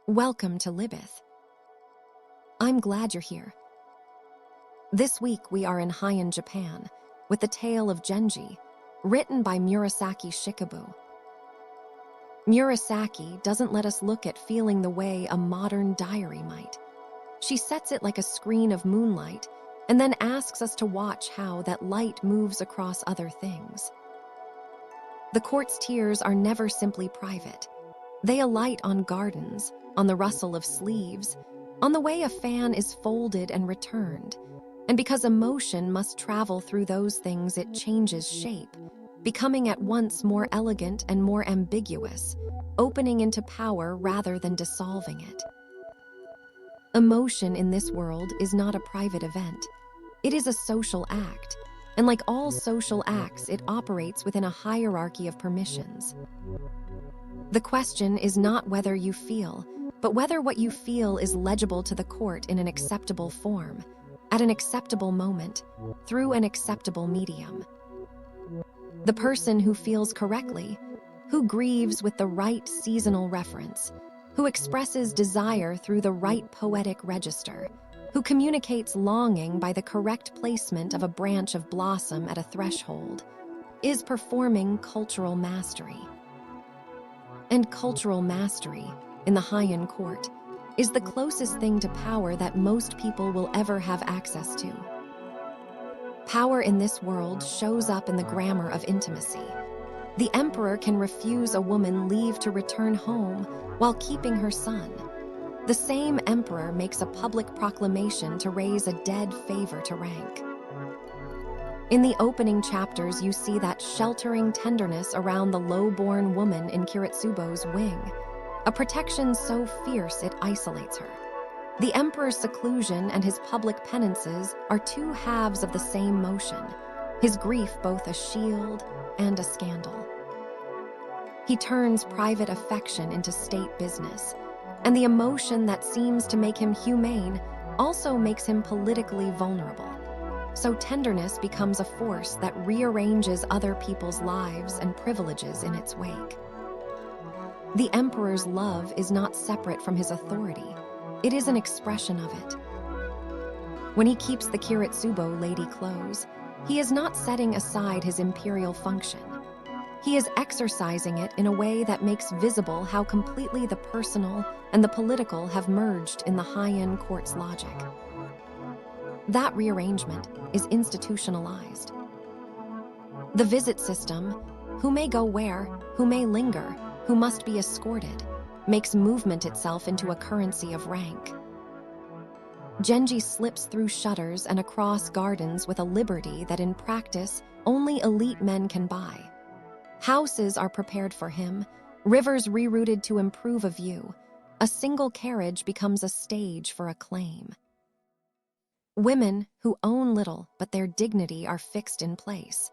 Welcome to Libeth. I'm glad you're here. This week we are in Heian, Japan, with the Tale of Genji, written by Murasaki Shikibu. Murasaki doesn't let us look at feeling the way a modern diary might. She sets it like a screen of moonlight and then asks us to watch how that light moves across other things. The court's tears are never simply private. They alight on gardens, on the rustle of sleeves, on the way a fan is folded and returned. And because emotion must travel through those things, it changes shape, becoming at once more elegant and more ambiguous, opening into power rather than dissolving it. Emotion in this world is not a private event. It is a social act, and like all social acts, it operates within a hierarchy of permissions. The question is not whether you feel, but whether what you feel is legible to the court in an acceptable form, at an acceptable moment, through an acceptable medium. The person who feels correctly, who grieves with the right seasonal reference, who expresses desire through the right poetic register, who communicates longing by the correct placement of a branch of blossom at a threshold, is performing cultural mastery. And cultural mastery, in the Heian court, is the closest thing to power that most people will ever have access to. Power in this world shows up in the grammar of intimacy. The emperor can refuse a woman leave to return home while keeping her son. The same emperor makes a public proclamation to raise a dead favor to rank. In the opening chapters, you see that sheltering tenderness around the low-born woman in Kiritsubo's wing, a protection so fierce it isolates her. The emperor's seclusion and his public penances are two halves of the same motion, his grief both a shield and a scandal. He turns private affection into state business, and the emotion that seems to make him humane also makes him politically vulnerable. So tenderness becomes a force that rearranges other people's lives and privileges in its wake. The emperor's love is not separate from his authority. It is an expression of it. When he keeps the Kiritsubo lady close, he is not setting aside his imperial function. He is exercising it in a way that makes visible how completely the personal and the political have merged in the Heian court's logic. That rearrangement is institutionalized. The visit system, who may go where, who may linger, who must be escorted, makes movement itself into a currency of rank. Genji slips through shutters and across gardens with a liberty that in practice only elite men can buy. Houses are prepared for him, rivers rerouted to improve a view. A single carriage becomes a stage for acclaim. Women who own little but their dignity are fixed in place.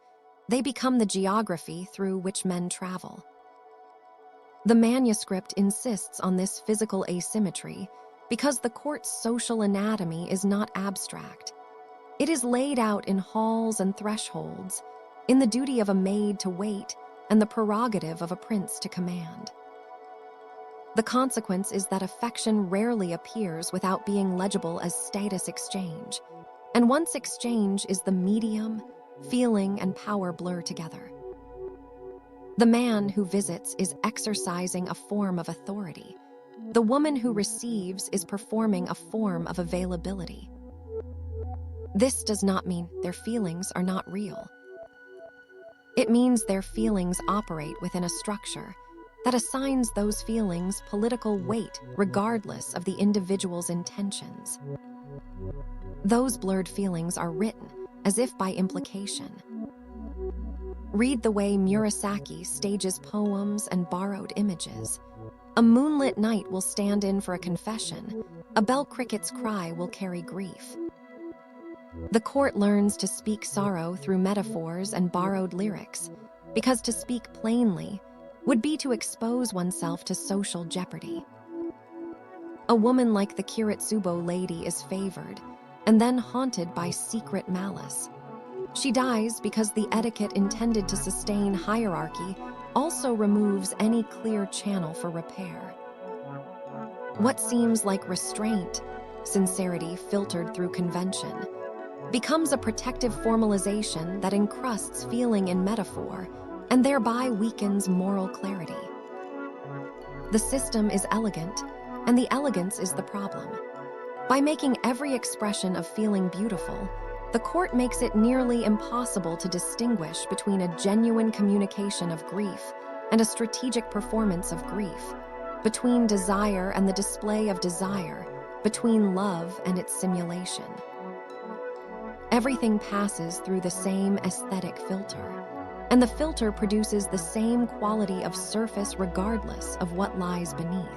They become the geography through which men travel. The manuscript insists on this physical asymmetry because the court's social anatomy is not abstract. It is laid out in halls and thresholds, in the duty of a maid to wait and the prerogative of a prince to command. The consequence is that affection rarely appears without being legible as status exchange, and once exchange is the medium, feeling and power blur together. The man who visits is exercising a form of authority. The woman who receives is performing a form of availability. This does not mean their feelings are not real. It means their feelings operate within a structure that assigns those feelings political weight regardless of the individual's intentions. Those blurred feelings are written as if by implication. Read the way Murasaki stages poems and borrowed images. A moonlit night will stand in for a confession. A bell cricket's cry will carry grief. The court learns to speak sorrow through metaphors and borrowed lyrics, because to speak plainly would be to expose oneself to social jeopardy. A woman like the Kiritsubo lady is favored, and then haunted by secret malice. She dies because the etiquette intended to sustain hierarchy also removes any clear channel for repair. What seems like restraint, sincerity filtered through convention, becomes a protective formalization that encrusts feeling in metaphor and thereby weakens moral clarity. The system is elegant, and the elegance is the problem. By making every expression of feeling beautiful, the court makes it nearly impossible to distinguish between a genuine communication of grief and a strategic performance of grief, between desire and the display of desire, between love and its simulation. Everything passes through the same aesthetic filter, and the filter produces the same quality of surface regardless of what lies beneath.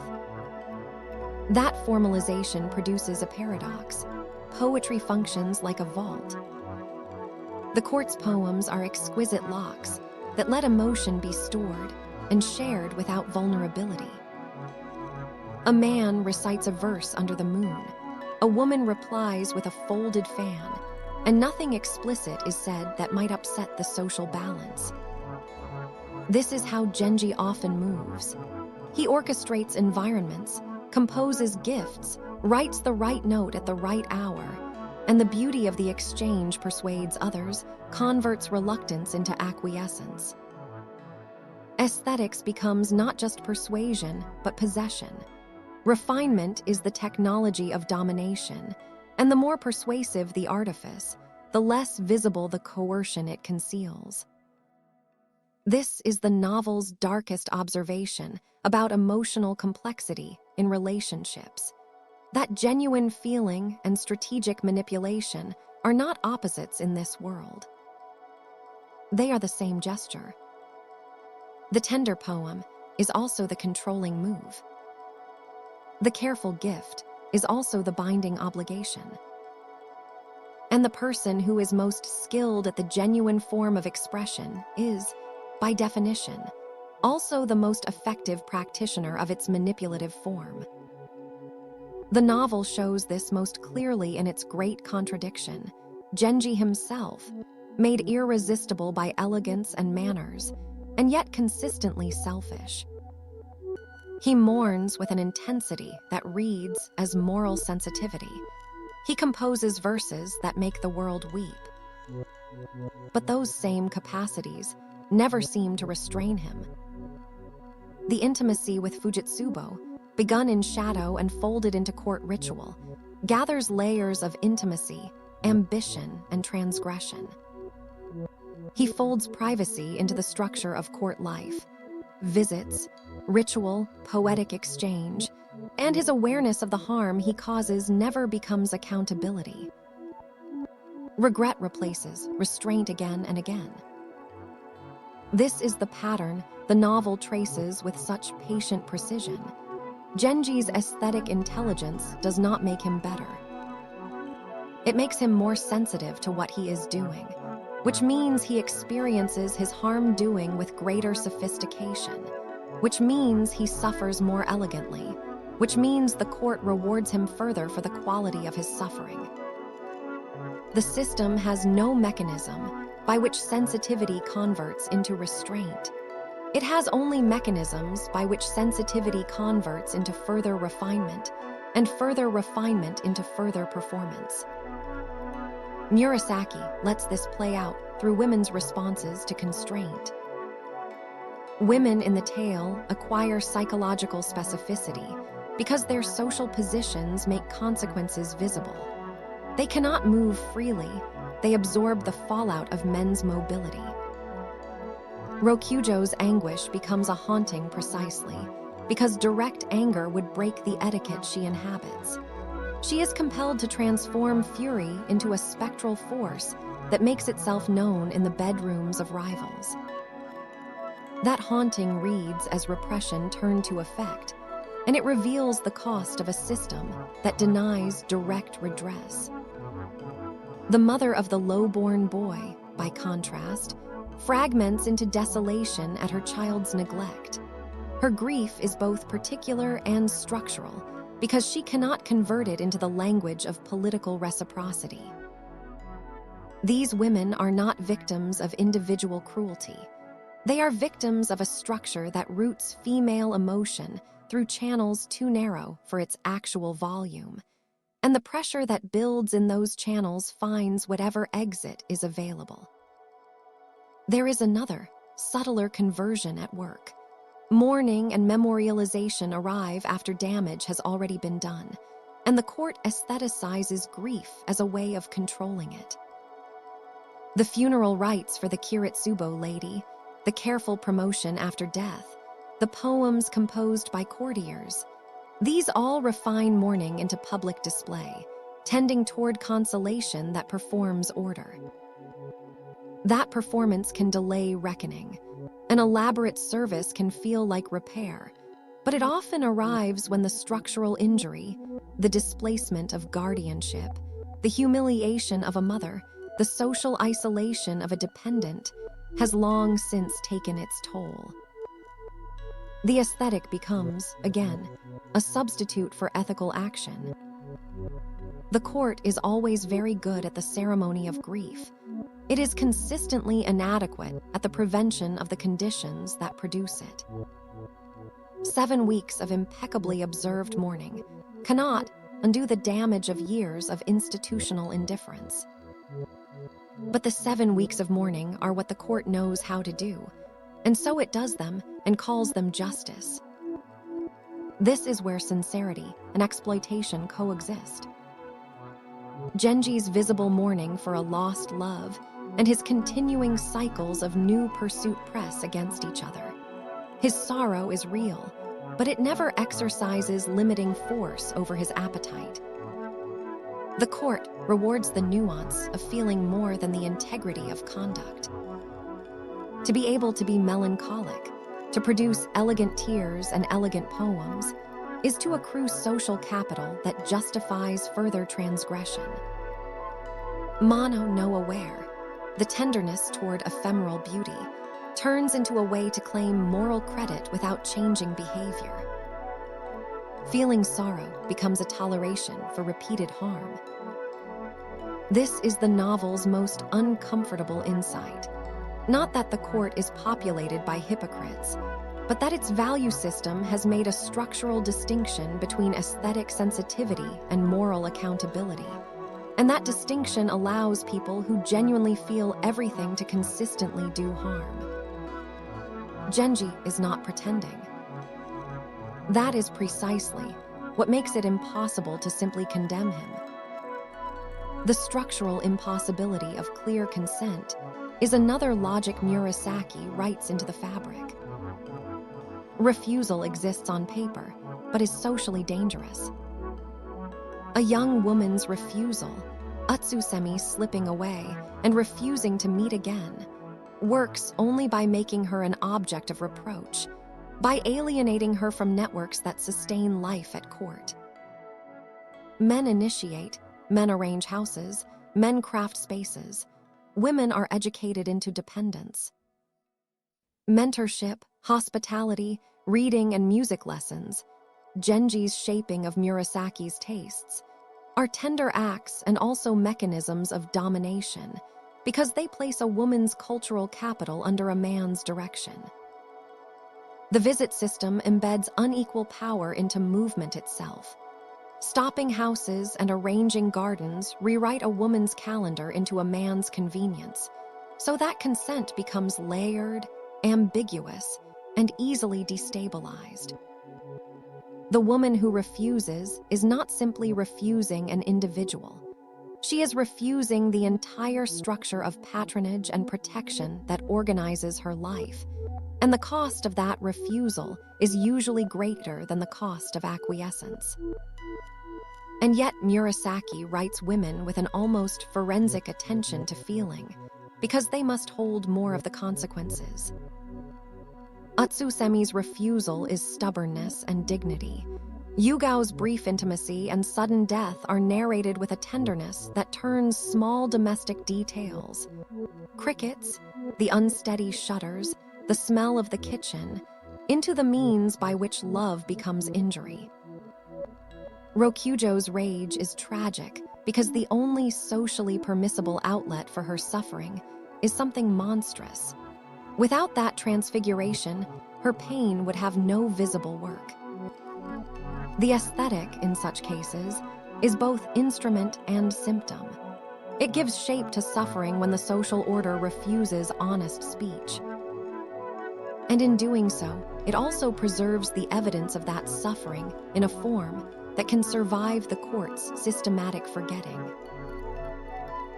That formalization produces a paradox. Poetry functions like a vault. The court's poems are exquisite locks that let emotion be stored and shared without vulnerability. A man recites a verse under the moon. A woman replies with a folded fan, and nothing explicit is said that might upset the social balance. This is how Genji often moves. He orchestrates environments, composes gifts, writes the right note at the right hour, and the beauty of the exchange persuades others, converts reluctance into acquiescence. Aesthetics becomes not just persuasion, but possession. Refinement is the technology of domination, and the more persuasive the artifice, the less visible the coercion it conceals. This is the novel's darkest observation about emotional complexity in relationships. That genuine feeling and strategic manipulation are not opposites in this world. They are the same gesture. The tender poem is also the controlling move. The careful gift is also the binding obligation. And the person who is most skilled at the genuine form of expression is, by definition, also the most effective practitioner of its manipulative form. The novel shows this most clearly in its great contradiction. Genji himself, made irresistible by elegance and manners, and yet consistently selfish. He mourns with an intensity that reads as moral sensitivity. He composes verses that make the world weep. But those same capacities never seem to restrain him. The intimacy with Fujitsubo, begun in shadow and folded into court ritual, gathers layers of intimacy, ambition, and transgression. He folds privacy into the structure of court life. Visits, ritual, poetic exchange, and his awareness of the harm he causes never becomes accountability. Regret replaces restraint again and again. This is the pattern the novel traces with such patient precision. Genji's aesthetic intelligence does not make him better. It makes him more sensitive to what he is doing, which means he experiences his harm doing with greater sophistication, which means he suffers more elegantly, which means the court rewards him further for the quality of his suffering. The system has no mechanism by which sensitivity converts into restraint. It has only mechanisms by which sensitivity converts into further refinement, and further refinement into further performance. Murasaki lets this play out through women's responses to constraint. Women in the tale acquire psychological specificity because their social positions make consequences visible. They cannot move freely. They absorb the fallout of men's mobility. Rokujō's anguish becomes a haunting precisely because direct anger would break the etiquette she inhabits. She is compelled to transform fury into a spectral force that makes itself known in the bedrooms of rivals. That haunting reads as repression turned to effect, and it reveals the cost of a system that denies direct redress. The mother of the low-born boy, by contrast, fragments into desolation at her child's neglect. Her grief is both particular and structural because she cannot convert it into the language of political reciprocity. These women are not victims of individual cruelty. They are victims of a structure that roots female emotion through channels too narrow for its actual volume, and the pressure that builds in those channels finds whatever exit is available. There is another, subtler conversion at work. Mourning and memorialization arrive after damage has already been done, and the court aestheticizes grief as a way of controlling it. The funeral rites for the Kiritsubo lady, the careful promotion after death, the poems composed by courtiers, these all refine mourning into public display, tending toward consolation that performs order. That performance can delay reckoning. An elaborate service can feel like repair, but it often arrives when the structural injury, the displacement of guardianship, the humiliation of a mother, the social isolation of a dependent, has long since taken its toll. The aesthetic becomes, again, a substitute for ethical action. The court is always very good at the ceremony of grief. It is consistently inadequate at the prevention of the conditions that produce it. 7 weeks of impeccably observed mourning cannot undo the damage of years of institutional indifference. But the 7 weeks of mourning are what the court knows how to do, and so it does them and calls them justice. This is where sincerity and exploitation coexist. Genji's visible mourning for a lost love and his continuing cycles of new pursuit press against each other. His sorrow is real, but it never exercises limiting force over his appetite. The court rewards the nuance of feeling more than the integrity of conduct. To be able to be melancholic, to produce elegant tears and elegant poems, is to accrue social capital that justifies further transgression. Mono no aware, the tenderness toward ephemeral beauty, turns into a way to claim moral credit without changing behavior. Feeling sorrow becomes a toleration for repeated harm. This is the novel's most uncomfortable insight. Not that the court is populated by hypocrites, but that its value system has made a structural distinction between aesthetic sensitivity and moral accountability. And that distinction allows people who genuinely feel everything to consistently do harm. Genji is not pretending. That is precisely what makes it impossible to simply condemn him. The structural impossibility of clear consent is another logic Murasaki writes into the fabric. Refusal exists on paper, but is socially dangerous. A young woman's refusal, Utsusemi slipping away and refusing to meet again, works only by making her an object of reproach, by alienating her from networks that sustain life at court. Men initiate, men arrange houses, men craft spaces, women are educated into dependence. Mentorship, hospitality, reading and music lessons, Genji's shaping of Murasaki's tastes, are tender acts and also mechanisms of domination because they place a woman's cultural capital under a man's direction. The visit system embeds unequal power into movement itself. Stopping houses and arranging gardens rewrite a woman's calendar into a man's convenience, so that consent becomes layered, ambiguous, and easily destabilized. The woman who refuses is not simply refusing an individual. She is refusing the entire structure of patronage and protection that organizes her life, and the cost of that refusal is usually greater than the cost of acquiescence. And yet Murasaki writes women with an almost forensic attention to feeling, because they must hold more of the consequences. Utsusemi's refusal is stubbornness and dignity. Yugao's brief intimacy and sudden death are narrated with a tenderness that turns small domestic details, crickets, the unsteady shutters, the smell of the kitchen, into the means by which love becomes injury. Rokujō's rage is tragic because the only socially permissible outlet for her suffering is something monstrous. Without that transfiguration, her pain would have no visible work. The aesthetic, in such cases, is both instrument and symptom. It gives shape to suffering when the social order refuses honest speech. And in doing so, it also preserves the evidence of that suffering in a form that can survive the court's systematic forgetting.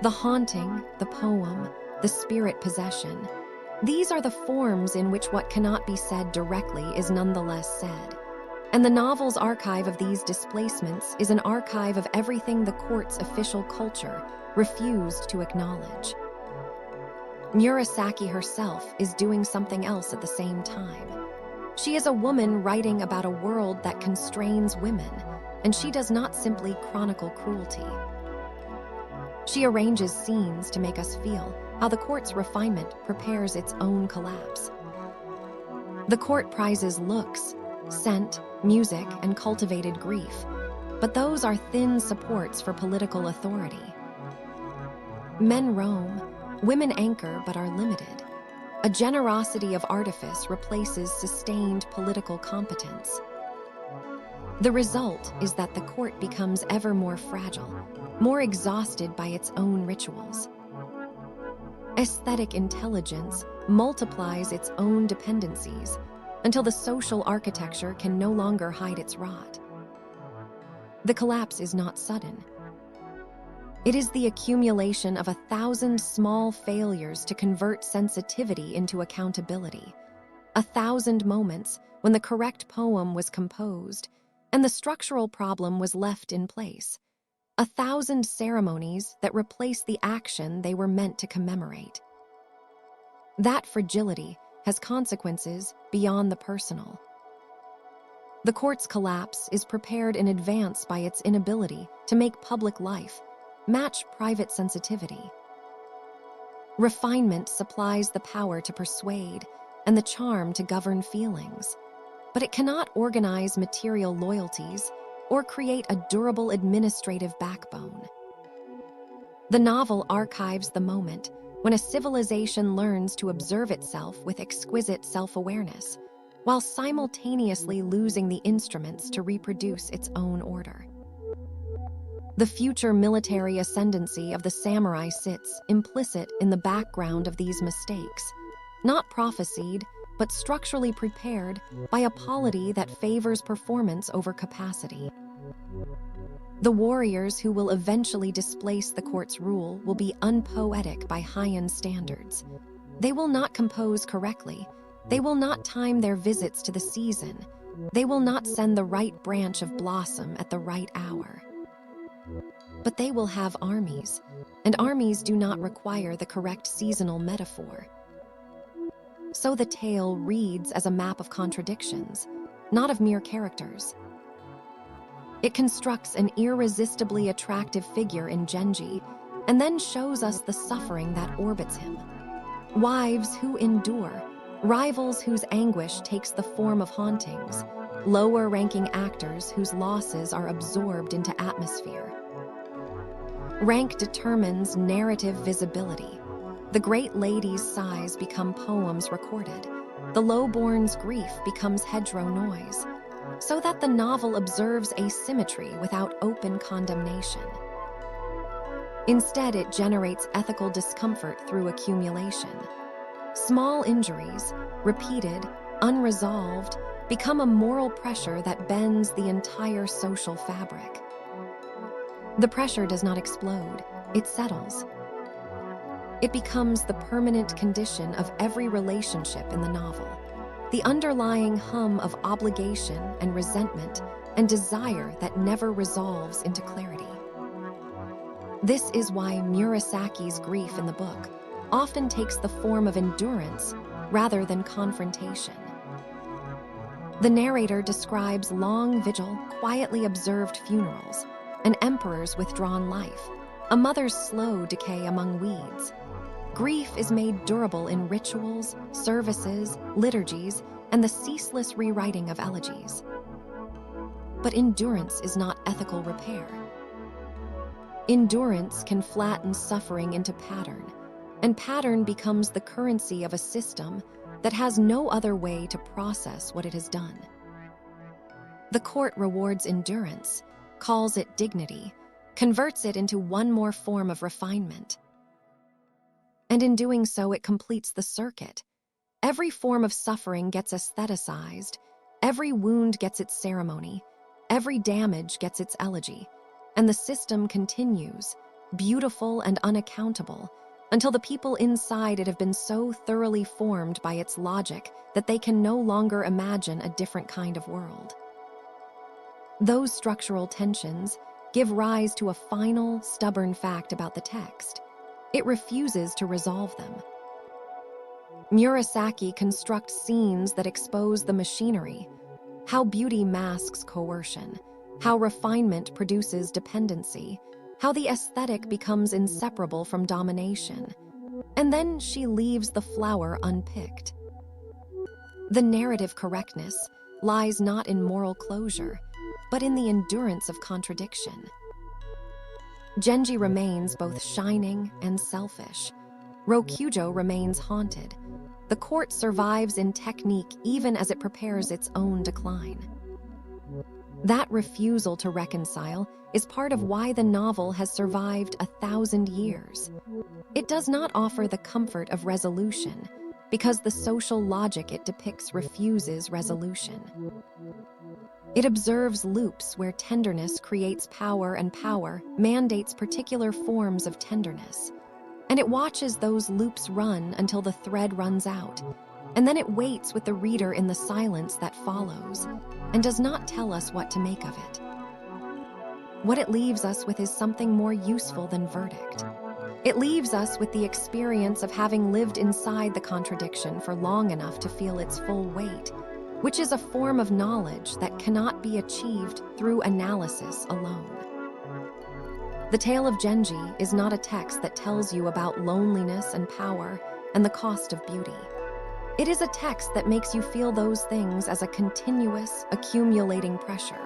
The haunting, the poem, the spirit possession, these are the forms in which what cannot be said directly is nonetheless said. And the novel's archive of these displacements is an archive of everything the court's official culture refused to acknowledge. Murasaki herself is doing something else at the same time. She is a woman writing about a world that constrains women, and she does not simply chronicle cruelty. She arranges scenes to make us feel how the court's refinement prepares its own collapse. The court prizes looks, scent, music, and cultivated grief, but those are thin supports for political authority. Men roam, women anchor but are limited. A generosity of artifice replaces sustained political competence. The result is that the court becomes ever more fragile, more exhausted by its own rituals. Aesthetic intelligence multiplies its own dependencies until the social architecture can no longer hide its rot. The collapse is not sudden. It is the accumulation of 1,000 small failures to convert sensitivity into accountability, 1,000 moments when the correct poem was composed and the structural problem was left in place, 1,000 ceremonies that replace the action they were meant to commemorate. That fragility has consequences beyond the personal. The court's collapse is prepared in advance by its inability to make public life match private sensitivity. Refinement supplies the power to persuade and the charm to govern feelings, but it cannot organize material loyalties or create a durable administrative backbone. The novel archives the moment when a civilization learns to observe itself with exquisite self-awareness, while simultaneously losing the instruments to reproduce its own order. The future military ascendancy of the samurai sits implicit in the background of these mistakes, not prophesied, but structurally prepared by a polity that favors performance over capacity. The warriors who will eventually displace the court's rule will be unpoetic by Heian standards. They will not compose correctly. They will not time their visits to the season. They will not send the right branch of blossom at the right hour. But they will have armies, and armies do not require the correct seasonal metaphor. So the tale reads as a map of contradictions, not of mere characters. It constructs an irresistibly attractive figure in Genji, and then shows us the suffering that orbits him. Wives who endure, rivals whose anguish takes the form of hauntings, lower-ranking actors whose losses are absorbed into atmosphere. Rank determines narrative visibility. The great lady's sighs become poems recorded. The lowborn's grief becomes hedgerow noise, so that the novel observes asymmetry without open condemnation. Instead, it generates ethical discomfort through accumulation. Small injuries, repeated, unresolved, become a moral pressure that bends the entire social fabric. The pressure does not explode, it settles. It becomes the permanent condition of every relationship in the novel, the underlying hum of obligation and resentment and desire that never resolves into clarity. This is why Murasaki's grief in the book often takes the form of endurance rather than confrontation. The narrator describes long vigil, quietly observed funerals, an emperor's withdrawn life, a mother's slow decay among weeds. Grief is made durable in rituals, services, liturgies, and the ceaseless rewriting of elegies. But endurance is not ethical repair. Endurance can flatten suffering into pattern, and pattern becomes the currency of a system that has no other way to process what it has done. The court rewards endurance, calls it dignity, converts it into one more form of refinement. And in doing so, it completes the circuit. Every form of suffering gets aestheticized, every wound gets its ceremony, every damage gets its elegy, and the system continues, beautiful and unaccountable, until the people inside it have been so thoroughly formed by its logic that they can no longer imagine a different kind of world. Those structural tensions give rise to a final, stubborn fact about the text. It refuses to resolve them. Murasaki constructs scenes that expose the machinery, how beauty masks coercion, how refinement produces dependency, how the aesthetic becomes inseparable from domination. And then she leaves the flower unpicked. The narrative correctness lies not in moral closure, but in the endurance of contradiction. Genji remains both shining and selfish. Rokujō remains haunted. The court survives in technique even as it prepares its own decline. That refusal to reconcile is part of why the novel has survived 1,000 years. It does not offer the comfort of resolution, because the social logic it depicts refuses resolution. It observes loops where tenderness creates power and power mandates particular forms of tenderness. And it watches those loops run until the thread runs out, and then it waits with the reader in the silence that follows, and does not tell us what to make of it. What it leaves us with is something more useful than verdict. It leaves us with the experience of having lived inside the contradiction for long enough to feel its full weight, which is a form of knowledge that cannot be achieved through analysis alone. The Tale of Genji is not a text that tells you about loneliness and power and the cost of beauty. It is a text that makes you feel those things as a continuous, accumulating pressure,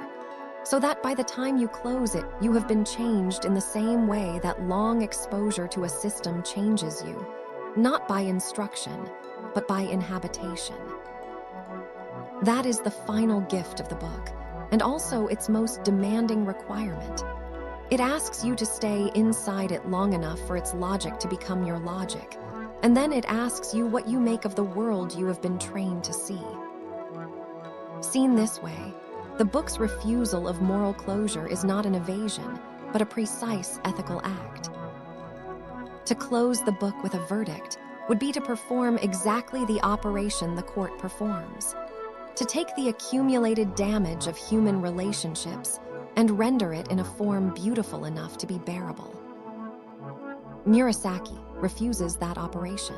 so that by the time you close it, you have been changed in the same way that long exposure to a system changes you, not by instruction, but by inhabitation. That is the final gift of the book, and also its most demanding requirement. It asks you to stay inside it long enough for its logic to become your logic, and then it asks you what you make of the world you have been trained to see. Seen this way, the book's refusal of moral closure is not an evasion, but a precise ethical act. To close the book with a verdict would be to perform exactly the operation the court performs, to take the accumulated damage of human relationships and render it in a form beautiful enough to be bearable. Murasaki refuses that operation.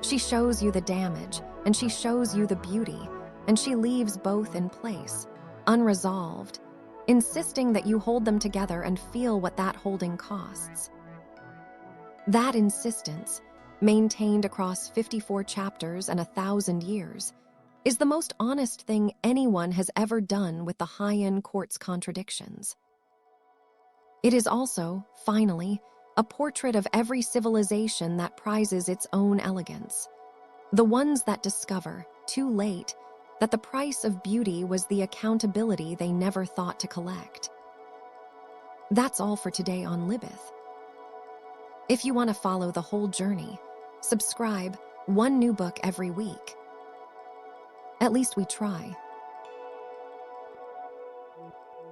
She shows you the damage, and she shows you the beauty, and she leaves both in place, unresolved, insisting that you hold them together and feel what that holding costs. That insistence, maintained across 54 chapters and 1,000 years, is the most honest thing anyone has ever done with the Heian court's contradictions. It is also, finally, a portrait of every civilization that prizes its own elegance, the ones that discover, too late, that the price of beauty was the accountability they never thought to collect. That's all for today on Libeth. If you want to follow the whole journey, subscribe, one new book every week. At least we try.